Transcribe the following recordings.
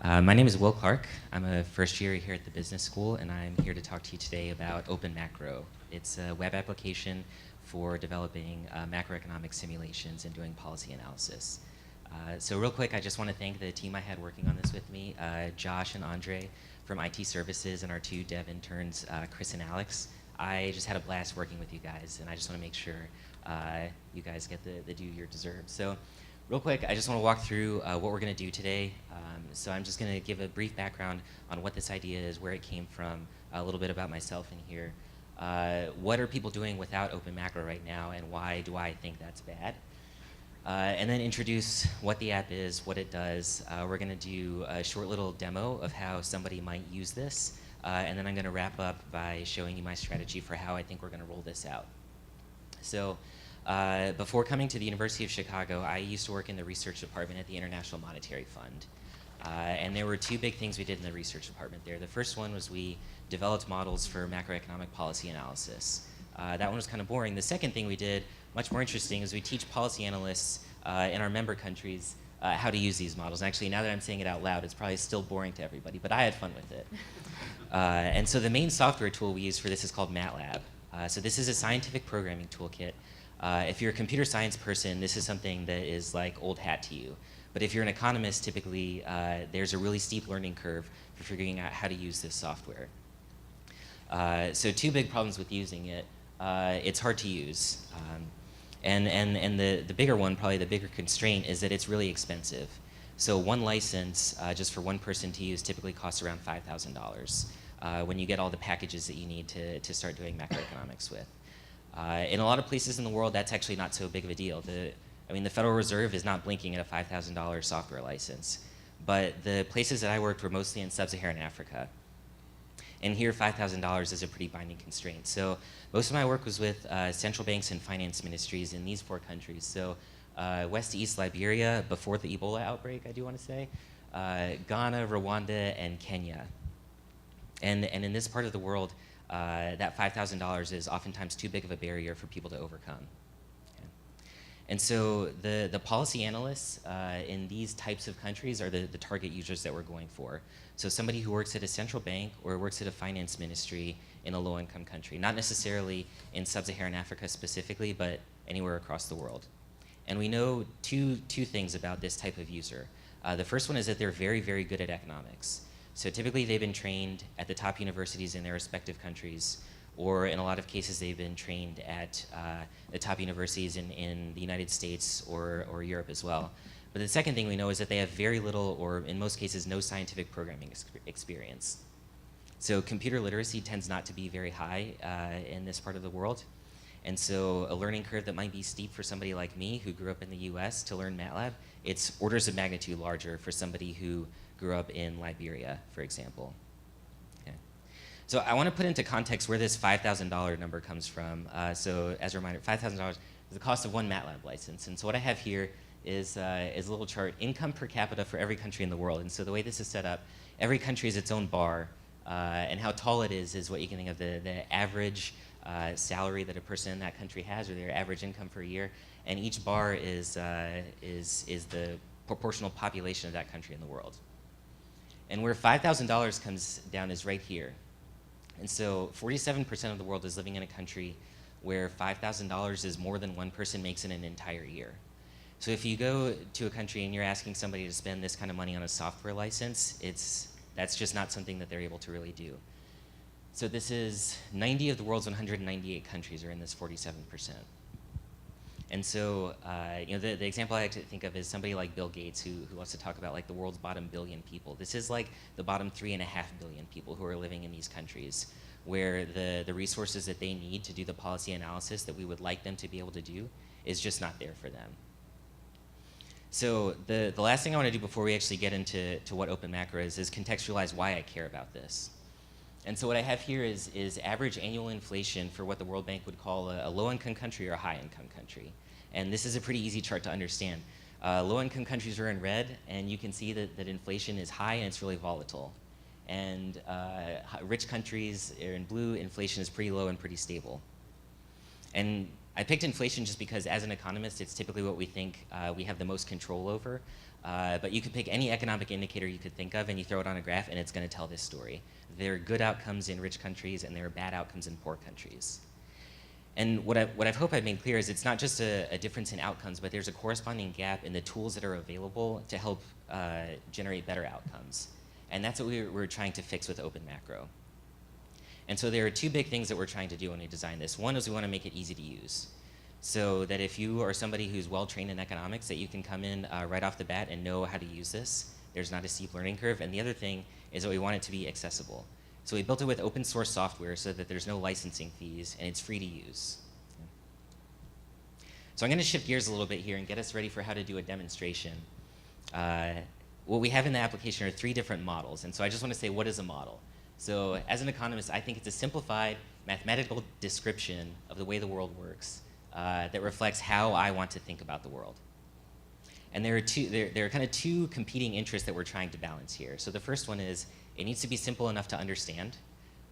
My name is Will Clark. I'm a first year here at the business school, and I'm here to talk to you today about Open Macro. It's a web application for developing macroeconomic simulations and doing policy analysis. So real quick, I just want to thank the team I had working on this with me, Josh and Andre from IT Services, and our two dev interns, Chris and Alex. I just had a blast working with you guys, and I just want to make sure you guys get the due you deserve. So real quick, I just want to walk through what we're going to do today. So I'm just going to give a brief background on what this idea is, where it came from, a little bit about myself in here. What are people doing without Open Macro right now, and why do I think that's bad? And then introduce what the app is, what it does. We're going to do a short little demo of how somebody might use this. And then I'm going to wrap up by showing you my strategy for how I think we're going to roll this out. So before coming to the University of Chicago, I used to work in the research department at the International Monetary Fund. And there were two big things we did in the research department there. The first one was we developed models for macroeconomic policy analysis. That one was kind of boring. The second thing we did, much more interesting, is we teach policy analysts in our member countries how to use these models. And actually, now that I'm saying it out loud, it's probably still boring to everybody, but I had fun with it. And so the main software tool we use for this is called MATLAB. So this is a scientific programming toolkit. If you're a computer science person, this is something that is like old hat to you. But if you're an economist, typically there's a really steep learning curve for figuring out how to use this software. So two big problems with using it. It's hard to use. And the bigger one, probably the bigger constraint, is that it's really expensive. So one license, just for one person to use, typically costs around $5,000 when you get all the packages that you need to start doing macroeconomics with. In a lot of places in the world, that's actually not so big of a deal. The Federal Reserve is not blinking at a $5,000 software license. But the places that I worked were mostly in sub-Saharan Africa. And here, $5,000 is a pretty binding constraint. So most of my work was with central banks and finance ministries in these four countries. So West East Liberia, before the Ebola outbreak, I do want to say, Ghana, Rwanda, and Kenya. And in this part of the world, that $5,000 is oftentimes too big of a barrier for people to overcome. Okay. And so the policy analysts in these types of countries are the target users that we're going for. So somebody who works at a central bank or works at a finance ministry in a low-income country, not necessarily in sub-Saharan Africa specifically, but anywhere across the world. And we know two things about this type of user. The first one is that they're very, very good at economics. So typically they've been trained at the top universities in their respective countries, or in a lot of cases they've been trained at the top universities in the United States or Europe as well. But the second thing we know is that they have very little, or in most cases, no scientific programming experience. So computer literacy tends not to be very high in this part of the world. And so a learning curve that might be steep for somebody like me who grew up in the US to learn MATLAB, it's orders of magnitude larger for somebody who grew up in Liberia, for example. Okay. So I want to put into context where this $5,000 number comes from. So as a reminder, $5,000 is the cost of one MATLAB license. And so what I have here is a little chart, income per capita for every country in the world. And so the way this is set up, every country is its own bar, and how tall it is what you can think of the average salary that a person in that country has, or their average income per year. And each bar is the proportional population of that country in the world. And where $5,000 comes down is right here. And so 47% of the world is living in a country where $5,000 is more than one person makes in an entire year. So if you go to a country and you're asking somebody to spend this kind of money on a software license, that's just not something that they're able to really do. So this is 90 of the world's 198 countries are in this 47%. And so the example I like to think of is somebody like Bill Gates who wants to talk about like the world's bottom billion people. This is like the bottom 3.5 billion people who are living in these countries where the resources that they need to do the policy analysis that we would like them to be able to do is just not there for them. So the last thing I want to do before we actually get into what Open Macro is contextualize why I care about this. And so what I have here is average annual inflation for what the World Bank would call a low-income country or a high-income country. And this is a pretty easy chart to understand. Low-income countries are in red, and you can see that inflation is high and it's really volatile. And rich countries are in blue, inflation is pretty low and pretty stable. And I picked inflation just because as an economist, it's typically what we think we have the most control over. But you could pick any economic indicator you could think of and you throw it on a graph and it's going to tell this story. There are good outcomes in rich countries and there are bad outcomes in poor countries. And what I hope I've made clear is it's not just a difference in outcomes, but there's a corresponding gap in the tools that are available to help generate better outcomes. And that's what we're trying to fix with Open Macro. And so there are two big things that we're trying to do when we design this. One is we want to make it easy to use. So that if you are somebody who's well-trained in economics, that you can come in right off the bat and know how to use this. There's not a steep learning curve. And the other thing is that we want it to be accessible. So we built it with open source software so that there's no licensing fees and it's free to use. So I'm going to shift gears a little bit here and get us ready for how to do a demonstration. What we have in the application are 3 different models. And so I just want to say, what is a model? So as an economist, I think it's a simplified mathematical description of the way the world works that reflects how I want to think about the world. And there are kind of 2 competing interests that we're trying to balance here. So the first one is it needs to be simple enough to understand.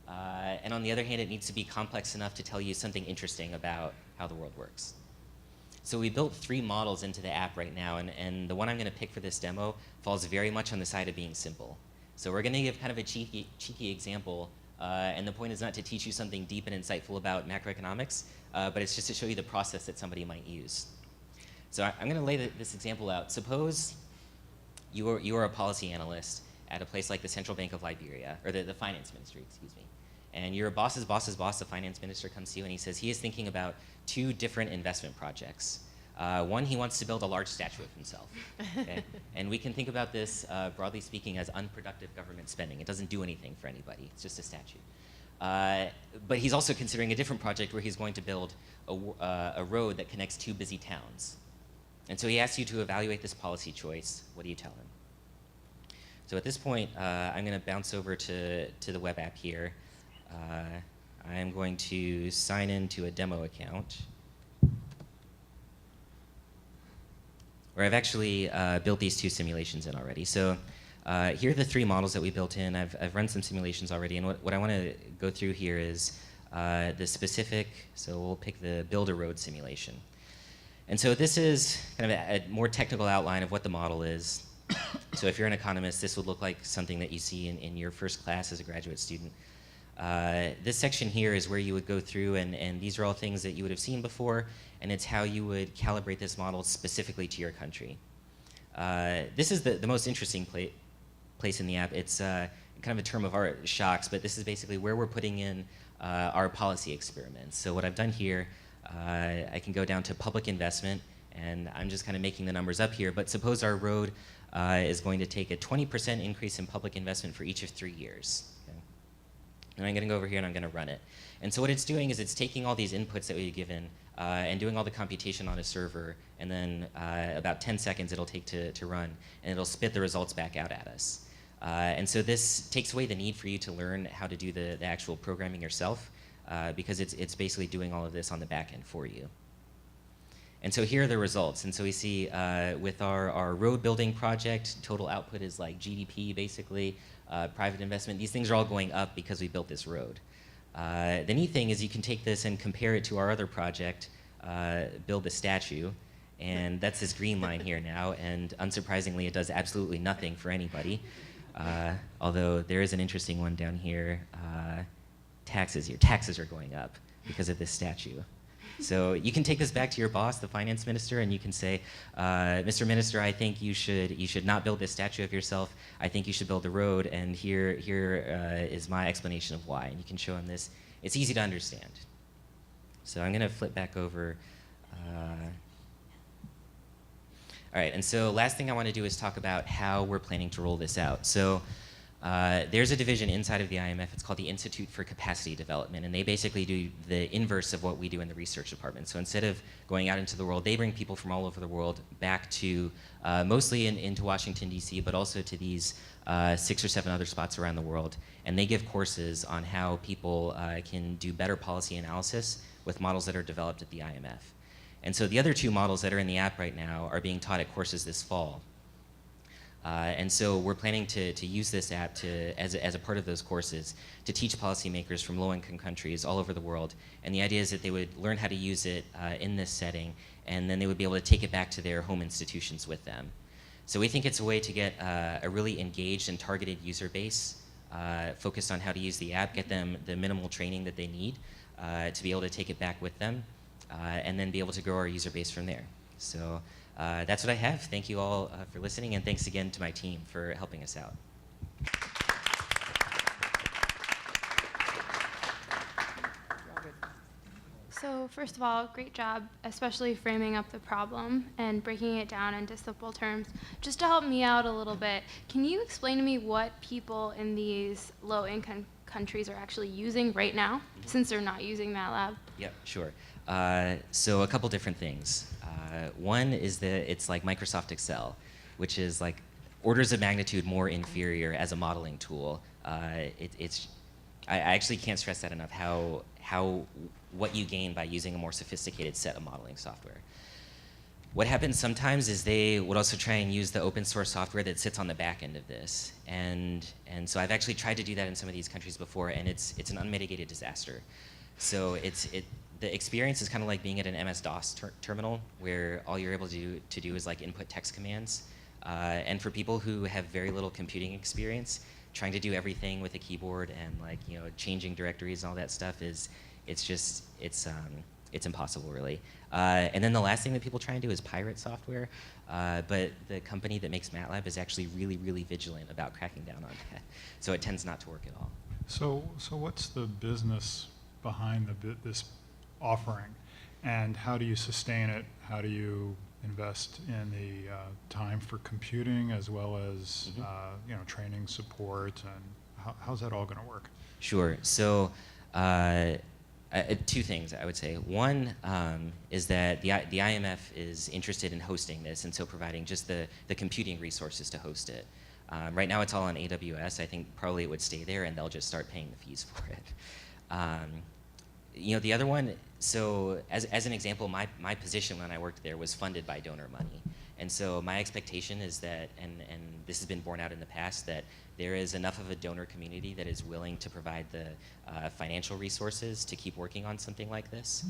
And on the other hand, it needs to be complex enough to tell you something interesting about how the world works. So we built 3 models into the app right now, and the one I'm going to pick for this demo falls very much on the side of being simple. So we're going to give kind of a cheeky example, and the point is not to teach you something deep and insightful about macroeconomics, but it's just to show you the process that somebody might use. So I'm going to lay this example out. Suppose you are a policy analyst at a place like the Central Bank of Liberia, or the finance ministry, excuse me. And your boss's boss's boss, the finance minister, comes to you and he says he is thinking about 2 different investment projects. One, he wants to build a large statue of himself. Okay? And we can think about this, broadly speaking, as unproductive government spending. It doesn't do anything for anybody. It's just a statue. But he's also considering a different project where he's going to build a road that connects 2 busy towns. And so he asks you to evaluate this policy choice. What do you tell him? So at this point, I'm going to bounce over to the web app here. I'm going to sign into a demo account where I've actually built these 2 simulations in already. So here are the 3 models that we built in. I've run some simulations already, and what I want to go through here is the specific, so we'll pick the build a road simulation. And so this is kind of a more technical outline of what the model is. So if you're an economist, this would look like something that you see in your first class as a graduate student. This section here is where you would go through, and these are all things that you would have seen before, and it's how you would calibrate this model specifically to your country. This is the most interesting place in the app. It's kind of a term of art, shocks, but this is basically where we're putting in our policy experiments. So what I've done here, I can go down to public investment, and I'm just kind of making the numbers up here, but suppose our road is going to take a 20% increase in public investment for each of 3 years. Okay? And I'm going to go over here and I'm going to run it. And so what it's doing is it's taking all these inputs that we've given and doing all the computation on a server, and then about 10 seconds it'll take to run, and it'll spit the results back out at us. And so this takes away the need for you to learn how to do the actual programming yourself, because it's basically doing all of this on the back end for you. And so here are the results. And so we see with our road building project, total output is like GDP basically, private investment. These things are all going up because we built this road. The neat thing is you can take this and compare it to our other project, build a statue, and that's this green line here now, and unsurprisingly it does absolutely nothing for anybody. Although there is an interesting one down here, taxes. Your taxes are going up because of this statue. So you can take this back to your boss, the finance minister, and you can say, Mr. Minister, I think you should not build this statue of yourself. I think you should build a road, and here is my explanation of why. And you can show him this. It's easy to understand. So I'm going to flip back over. All right, and so last thing I want to do is talk about how we're planning to roll this out. So there's a division inside of the IMF. It's called the Institute for Capacity Development, and they basically do the inverse of what we do in the research department. So instead of going out into the world, they bring people from all over the world back to mostly into Washington, D.C., but also to these 6 or 7 other spots around the world. And they give courses on how people can do better policy analysis with models that are developed at the IMF. And so the other 2 models that are in the app right now are being taught at courses this fall. And so we're planning to use this app as a part of those courses to teach policymakers from low-income countries all over the world. And the idea is that they would learn how to use it in this setting, and then they would be able to take it back to their home institutions with them. So we think it's a way to get a really engaged and targeted user base focused on how to use the app, get them the minimal training that they need to be able to take it back with them, and then be able to grow our user base from there. So that's what I have. Thank you all for listening, and thanks again to my team for helping us out. So first of all, great job, especially framing up the problem and breaking it down into simple terms. Just to help me out a little bit, can you explain to me what people in these low-income countries are actually using right now, since they're not using MATLAB? Yeah, sure. So a couple different things. One is that it's like Microsoft Excel, which is like orders of magnitude more inferior as a modeling tool. I actually can't stress that enough, what you gain by using a more sophisticated set of modeling software. What happens sometimes is they would also try and use the open source software that sits on the back end of this. And so I've actually tried to do that in some of these countries before, and it's an unmitigated disaster. So the experience is kind of like being at an MS-DOS terminal, where all you're able to do is like input text commands. And for people who have very little computing experience, trying to do everything with a keyboard and changing directories and all that stuff it's impossible, really. And then the last thing that people try and do is pirate software, but the company that makes MATLAB is actually really, really vigilant about cracking down on that. So it tends not to work at all. So what's the business behind this offering, and how do you sustain it? How do you invest in the time for computing, as well as training, support, and how's that all going to work? Sure. So two things I would say. One is that the IMF is interested in hosting this, and so providing just the computing resources to host it. Right now it's all on AWS. I think probably it would stay there, and they'll just start paying the fees for it. The other one, so as an example, my position when I worked there was funded by donor money. And so my expectation is that, and this has been borne out in the past, that there is enough of a donor community that is willing to provide the financial resources to keep working on something like this.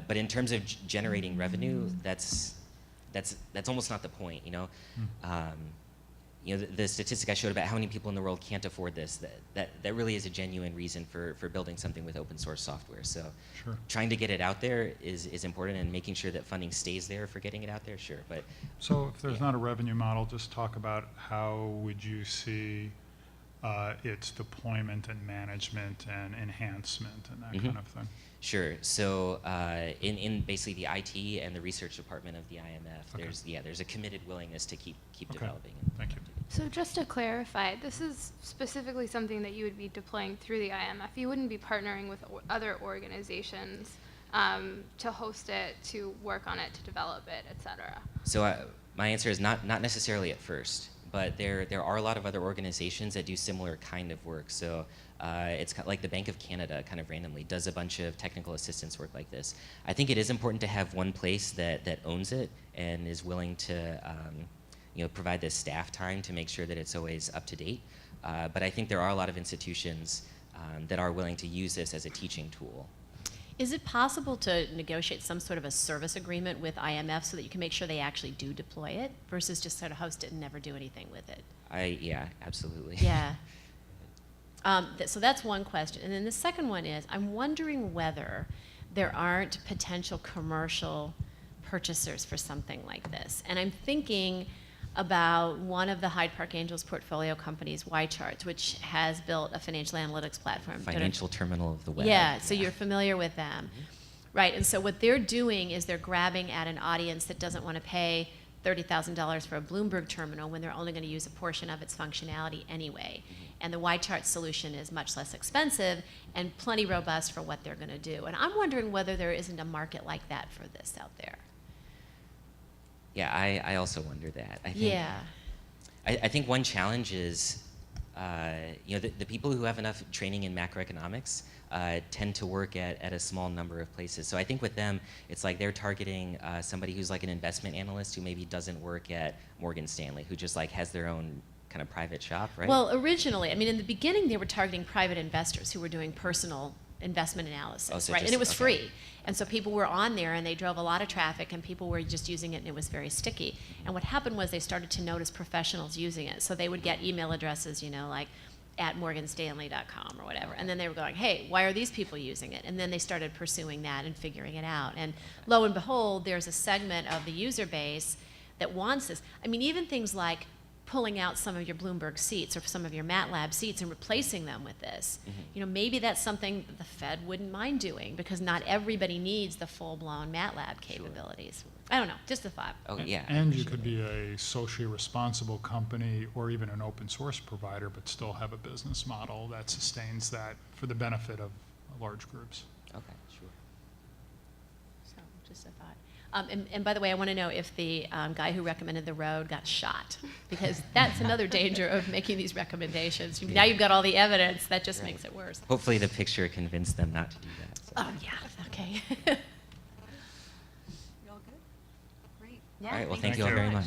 But in terms of generating revenue, that's almost not the point, the statistic I showed about how many people in the world can't afford this, that really is a genuine reason for building something with open source software. So sure. Trying to get it out there is important, and making sure that funding stays there for getting it out there, sure. But so if there's not a revenue model, just talk about how would you see its deployment and management and enhancement and that kind of thing. Sure. So in basically the IT and the research department of the IMF, there's a committed willingness to keep developing. Thank you. So just to clarify, this is specifically something that you would be deploying through the IMF. You wouldn't be partnering with other organizations to host it, to work on it, to develop it, et cetera. So my answer is not necessarily at first, but there are a lot of other organizations that do similar kind of work. So it's kind of like the Bank of Canada, kind of randomly, does a bunch of technical assistance work like this. I think it is important to have one place that owns it and is willing to provide the staff time to make sure that it's always up to date. But I think there are a lot of institutions that are willing to use this as a teaching tool. Is it possible to negotiate some sort of a service agreement with IMF so that you can make sure they actually do deploy it versus just sort of host it and never do anything with it? Yeah, absolutely. Yeah. So that's one question. And then the second one is, I'm wondering whether there aren't potential commercial purchasers for something like this. And I'm thinking about one of the Hyde Park Angels portfolio companies, YCharts, which has built a financial analytics platform. Financial terminal of the web. Yeah, so you're familiar with them. Right, and so what they're doing is they're grabbing at an audience that doesn't want to pay $30,000 for a Bloomberg terminal when they're only going to use a portion of its functionality anyway. And the YCharts solution is much less expensive and plenty robust for what they're going to do. And I'm wondering whether there isn't a market like that for this out there. Yeah, I also wonder that. I think one challenge is the people who have enough training in macroeconomics tend to work at a small number of places. So I think with them, it's like they're targeting somebody who's like an investment analyst who maybe doesn't work at Morgan Stanley, who just like has their own kind of private shop, right? Well, originally, I mean, in the beginning, they were targeting private investors who were doing personal investment analysis, Oh, so right? just- And it was okay. free. And so people were on there and they drove a lot of traffic and people were just using it and it was very sticky. And what happened was they started to notice professionals using it. So they would get email addresses, like at morganstanley.com or whatever. And then they were going, hey, why are these people using it? And then they started pursuing that and figuring it out. And lo and behold, there's a segment of the user base that wants this. I mean, even things like pulling out some of your Bloomberg seats or some of your MATLAB seats and replacing them with this. Maybe that's something that the Fed wouldn't mind doing because not everybody needs the full-blown MATLAB capabilities. I don't know, just a thought. Oh, yeah. I And you appreciate could it. be a socially responsible company or even an open source provider, but still have a business model that sustains that for the benefit of large groups. Okay, sure. So, just a thought. And by the way, I want to know if the guy who recommended the road got shot, because that's another danger of making these recommendations. Now you've got all the evidence, that just Right. makes it worse. Hopefully the picture convinced them not to do that. So. Oh, yeah, okay. You all good? Great. All right, well, Thank thank you all you. very much.